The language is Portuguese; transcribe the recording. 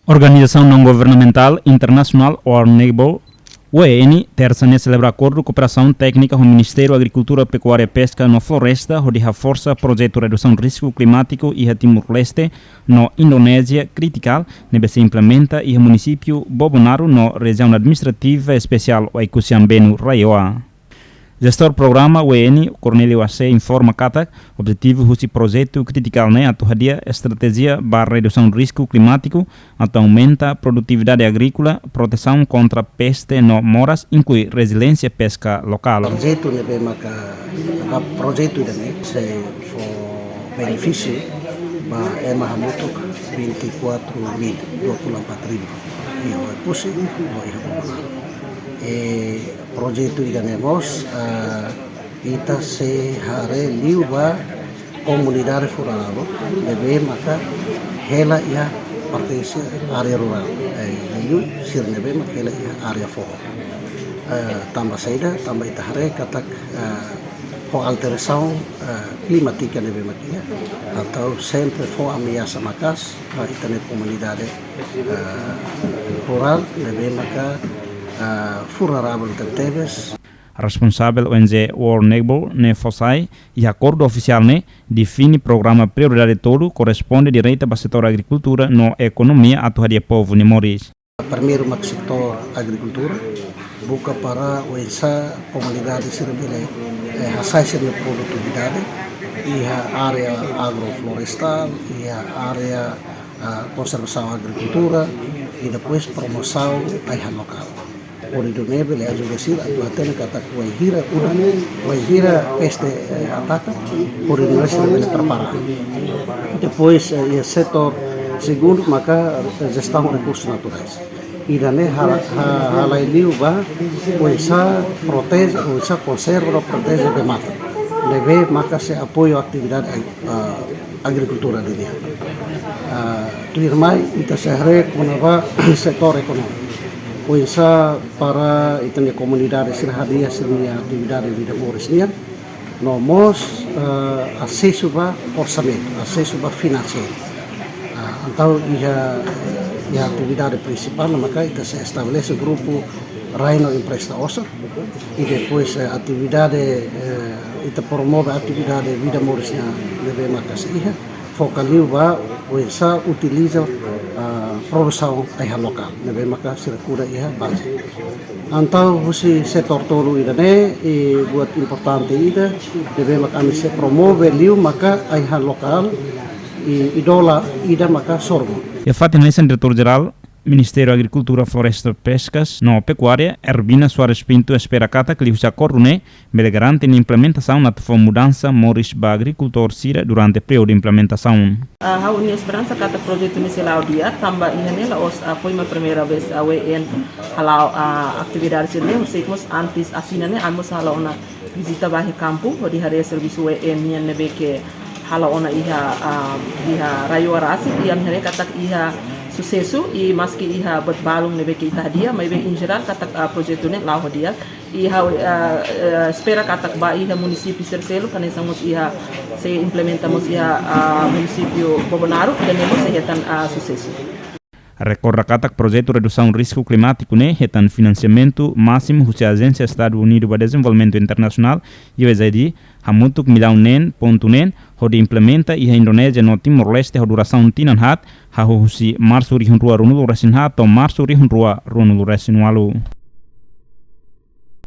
Organização não governamental internacional ONEBO, UEN, terça-feira celebra acordo de cooperação técnica com o Ministério da Agricultura, Pecuária e Pesca na Floresta, onde reforça projeto de redução do risco climático e Timor-Leste, na Indonésia, critical, nebe se implementa e o município Bobonaro, na região administrativa especial Oikusiambenu, Raioa. Gestor programa UEN, Cornélio AC, informa que o objetivo desse projeto critical é a estratégia para redução do risco climático, aumenta a produtividade agrícola, proteção contra peste no moras, inclui resiliência pesca local. O projeto ini se benefício para Mahamutuk 24.000, 24.000. Ia pusi, projeto iganemos kita se hare liuba comunidade rural deve maka hela ia partisi area rural liu sir nebe maka hela ia area fo tambah saida tambah itahare katak ho alteração climática nebe makia atau sempre fo ameaça makas pa itane comunidade rural nebe maka furarável teves. Responsável ONG World Neighbor ne Fossai e acordo oficial ne define programa prioridade todo corresponde direito para setor agricultura no economia atual povo ne Moris. Primeiro mak setor agricultura buka para ONG comunidade serbile hasai serbe produtividade e a área agroflorestal e a área conservação agricultura e depois promoção a local. Por isso nebe le ajuda sir atu atene kata waihira peste ataca por isso nós devemos preparar. Depois o setor segundo maka gestão de recursos naturais. E dane halai liu ba oisa protege oisa conserva protege de mata. Deve maka se apoio atividade agricultura de dia. Tuirmai ita sehre kunava setor ekonomi. Oisa para itanya comunidade sirhadia sirnia atividade vida morisnia nomos acesso ba orçamento, acesso ba financeiro. Então a atividade principal maka ita se estabelece grupo Raino Empresta Osa e depois atividade ita promove atividade vida morisnia deve maka se focaliu ba oisa utiliza produção local, nebe maka sirakura ia base. Antau husi setor tolu ida ne e buat importante ida nebe maka se promove liu maka lokal e idola ida maka sorgo. E fatin lesen diretor-geral Ministério da Agricultura, Floresta e Pescas, no Pecuária, Erbina Soares Pinto, espera que lhe acordo ne garante a implementação na mudança moris ba agricultor sira durante o período de implementação. A União Esperança kata projeto inicial dia tambah ini lah foi uma primeira vez a WN halau atividade sini musikmus antis asinane amos halau na visita bahi kampung di hari servisu WN yang nebeke halau na iha Raioa Rasi yang hari kata iha sucesso e maski iha berbalung nebe kita dia maybe in geral katak projeto ne lau dia iha espera katak ba iha município Cercelo kane samos iha se implementamos iha município Bobonaro dan nemo se hetan sucesso. Recorda katak projeto redução do risco climático ne hetan financiamento máximo da Agência Estados Unidos para Desenvolvimento Internacional USAID hamutuk milhão nen ponto nen hodi implementa e a Indonésia no Timor-Leste a duração tinan hat ha husi março rihun rua runul resin hat to março rihun rua runul resin walu.